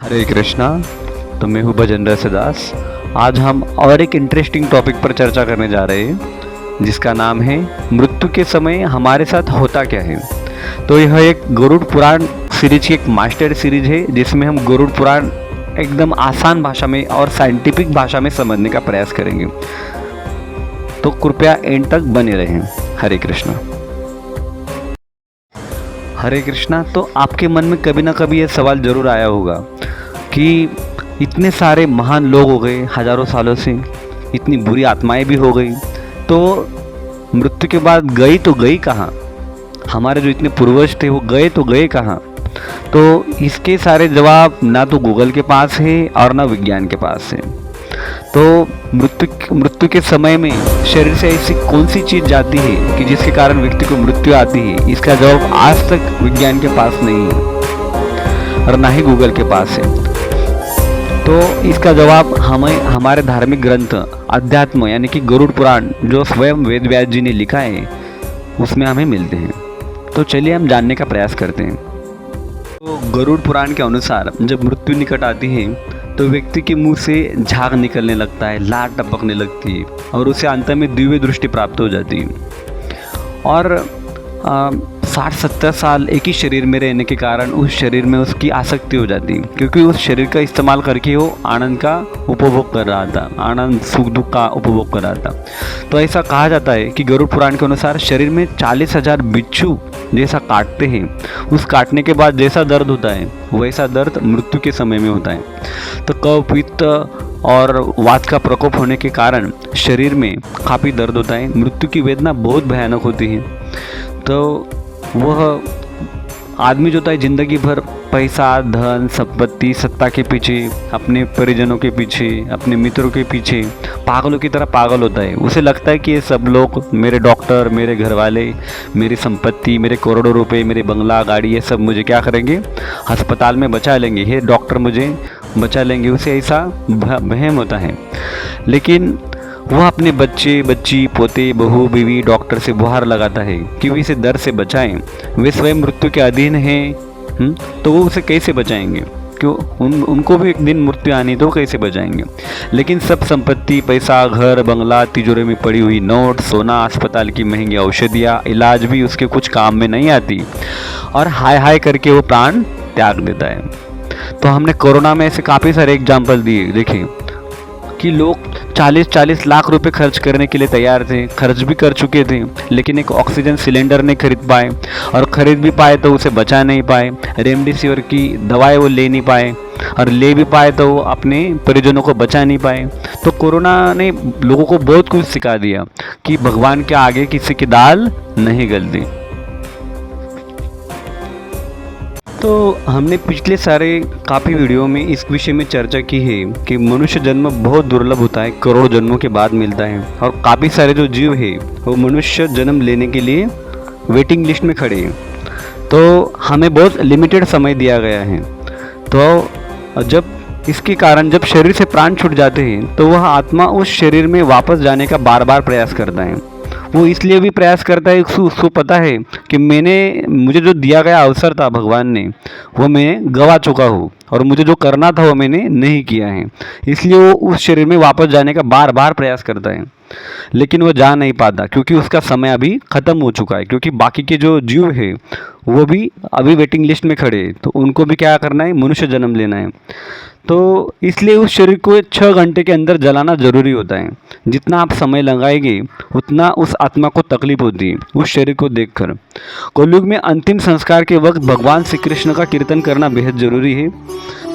हरे कृष्णा। तो मैं हूँ भजन रसदास। आज हम और एक इंटरेस्टिंग टॉपिक पर चर्चा करने जा रहे हैं जिसका नाम है मृत्यु के समय हमारे साथ होता क्या है। तो यह एक गरुड़ पुराण सीरीज की एक मास्टर सीरीज है जिसमें हम गरुड़ पुराण एकदम आसान भाषा में और साइंटिफिक भाषा में समझने का प्रयास करेंगे। तो कृपया एंड तक बने रहें। हरे कृष्णा। हरे कृष्णा। तो आपके मन में कभी ना कभी यह सवाल जरूर आया होगा कि इतने सारे महान लोग हो गए हजारों सालों से, इतनी बुरी आत्माएं भी हो गई, तो मृत्यु के बाद गई तो गई कहाँ? हमारे जो इतने पूर्वज थे वो गए तो गए कहाँ? तो इसके सारे जवाब ना तो गूगल के पास है और ना विज्ञान के पास है। तो मृत्यु के समय में शरीर से ऐसी कौन सी चीज़ जाती है कि जिसके कारण व्यक्ति को मृत्यु आती है, इसका जवाब आज तक विज्ञान के पास नहीं है और ना ही गूगल के पास है। तो इसका जवाब हमें हमारे धार्मिक ग्रंथ अध्यात्म यानी कि गरुड़ पुराण जो स्वयं वेद व्यास जी ने लिखा है उसमें हमें मिलते हैं। तो चलिए हम जानने का प्रयास करते हैं। तो गरुड़ पुराण के अनुसार जब मृत्यु निकट आती है तो व्यक्ति के मुंह से झाग निकलने लगता है, लार टपकने लगती है और उसे अंत में दिव्य दृष्टि प्राप्त हो जाती है। और 60-70 साल एक ही शरीर में रहने के कारण उस शरीर में उसकी आसक्ति हो जाती है, क्योंकि उस शरीर का इस्तेमाल करके वो आनंद का उपभोग कर रहा था, आनंद सुख दुख का उपभोग कर रहा था। तो ऐसा कहा जाता है कि गरुड़ पुराण के अनुसार शरीर में 40,000 बिच्छू जैसा काटते हैं, उस काटने के बाद जैसा दर्द होता है वैसा दर्द मृत्यु के समय में होता है। तो कफ पित्त और वात का प्रकोप होने के कारण शरीर में काफ़ी दर्द होता है, मृत्यु की वेदना बहुत भयानक होती है। तो वह आदमी जो होता है ज़िंदगी भर पैसा धन संपत्ति सत्ता के पीछे, अपने परिजनों के पीछे, अपने मित्रों के पीछे पागलों की तरह पागल होता है। उसे लगता है कि ये सब लोग मेरे डॉक्टर, मेरे घर वाले, मेरी संपत्ति, मेरे करोड़ों रुपए, मेरे बंगला गाड़ी, ये सब मुझे क्या करेंगे, अस्पताल में बचा लेंगे, ये डॉक्टर मुझे बचा लेंगे। उसे ऐसा वहम होता है। लेकिन वह अपने बच्चे बच्ची पोते बहू बीवी डॉक्टर से गुहार लगाता है कि वे इसे दर्द से बचाएं। वे स्वयं मृत्यु के अधीन हैं, तो वो उसे कैसे बचाएंगे? क्यों उनको भी एक दिन मृत्यु आनी, तो कैसे बचाएंगे? लेकिन सब संपत्ति, पैसा, घर, बंगला, तिजोरी में पड़ी हुई नोट, सोना, अस्पताल की महंगी औषधियाँ, इलाज भी उसके कुछ काम में नहीं आती और हाय हाय करके वो प्राण त्याग देता है। तो हमने कोरोना में ऐसे काफ़ी सारे एग्जाम्पल दिए, देखिए कि लोग 40-40 लाख रुपए खर्च करने के लिए तैयार थे, खर्च भी कर चुके थे, लेकिन एक ऑक्सीजन सिलेंडर नहीं खरीद पाए और खरीद भी पाए तो उसे बचा नहीं पाए। रेमडेसिविर की दवाएं वो ले नहीं पाए और ले भी पाए तो वो अपने परिजनों को बचा नहीं पाए। तो कोरोना ने लोगों को बहुत कुछ सिखा दिया कि भगवान के आगे किसी की दाल नहीं गलती। तो हमने पिछले सारे काफ़ी वीडियो में इस विषय में चर्चा की है कि मनुष्य जन्म बहुत दुर्लभ होता है, करोड़ों जन्मों के बाद मिलता है और काफ़ी सारे जो जीव है वो मनुष्य जन्म लेने के लिए वेटिंग लिस्ट में खड़े हैं। तो हमें बहुत लिमिटेड समय दिया गया है। तो जब इसके कारण जब शरीर से प्राण छूट जाते हैं तो वह आत्मा उस शरीर में वापस जाने का बार बार प्रयास करता है। वो इसलिए भी प्रयास करता है, उसको पता है कि मुझे जो दिया गया अवसर था भगवान ने वो मैं गवा चुका हूँ और मुझे जो करना था वो मैंने नहीं किया है, इसलिए वो उस शरीर में वापस जाने का बार बार प्रयास करता है। लेकिन वो जा नहीं पाता क्योंकि उसका समय अभी ख़त्म हो चुका है, क्योंकि बाकी के जो जीव है वो भी अभी वेटिंग लिस्ट में खड़े हैं, तो उनको भी क्या करना है, मनुष्य जन्म लेना है। तो इसलिए उस शरीर को 6 घंटे के अंदर जलाना ज़रूरी होता है। जितना आप समय लगाएंगे उतना उस आत्मा को तकलीफ होती है उस शरीर को देखकर। कलयुग में अंतिम संस्कार के वक्त भगवान श्री कृष्ण का कीर्तन करना बेहद ज़रूरी है।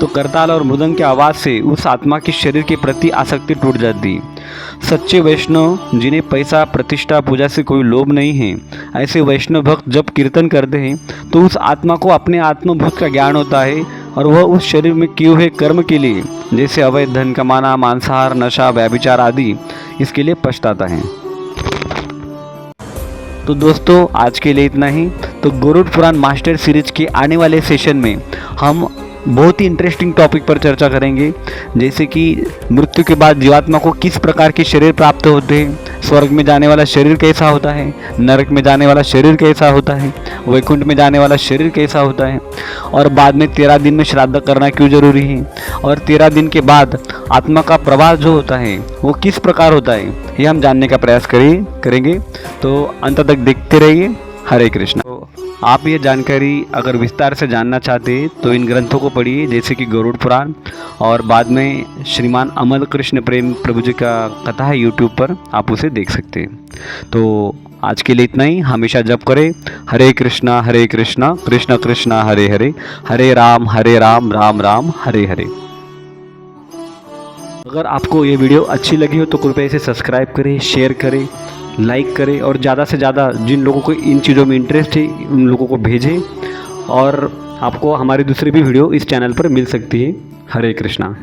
तो करताल और मृदंग की आवाज़ से उस आत्मा के शरीर के प्रति आसक्ति टूट जाती है। सच्चे वैष्णव जिन्हें पैसा प्रतिष्ठा पूजा से कोई लोभ नहीं है, ऐसे वैष्णव भक्त जब कीर्तन करते हैं तो उस आत्मा को अपने आत्मभूत का ज्ञान होता है और वह उस शरीर में किए हुए कर्म के लिए, जैसे अवैध धन कमाना, मांसाहार, नशा, व्यभिचार आदि, इसके लिए पछताता है। तो दोस्तों आज के लिए इतना ही। तो गरुड़ पुराण मास्टर सीरीज के आने वाले सेशन में हम बहुत ही इंटरेस्टिंग टॉपिक पर चर्चा करेंगे, जैसे कि मृत्यु के बाद जीवात्मा को किस प्रकार के शरीर प्राप्त होते हैं, स्वर्ग में जाने वाला शरीर कैसा होता है, नरक में जाने वाला शरीर कैसा होता है, वैकुंठ में जाने वाला शरीर कैसा होता है, और बाद में 13 दिन में श्राद्ध करना क्यों जरूरी है, और 13 दिन के बाद आत्मा का प्रवास जो होता है वो किस प्रकार होता है, ये हम जानने का प्रयास करेंगे। तो अंत तक देखते रहिए। हरे कृष्णा। तो आप ये जानकारी अगर विस्तार से जानना चाहते हैं तो इन ग्रंथों को पढ़िए, जैसे कि गरुड़ पुराण, और बाद में श्रीमान अमल कृष्ण प्रेम प्रभु जी का कथा है यूट्यूब पर, आप उसे देख सकते हैं। तो आज के लिए इतना ही। हमेशा जप करें हरे कृष्णा कृष्ण कृष्ण हरे हरे, हरे राम राम राम हरे हरे। अगर आपको ये वीडियो अच्छी लगी हो तो कृपया इसे सब्सक्राइब करें, शेयर करें, लाइक करें, और ज़्यादा से ज़्यादा जिन लोगों को इन चीज़ों में इंटरेस्ट है उन लोगों को भेजें। और आपको हमारी दूसरी भी वीडियो इस चैनल पर मिल सकती है। हरे कृष्णा।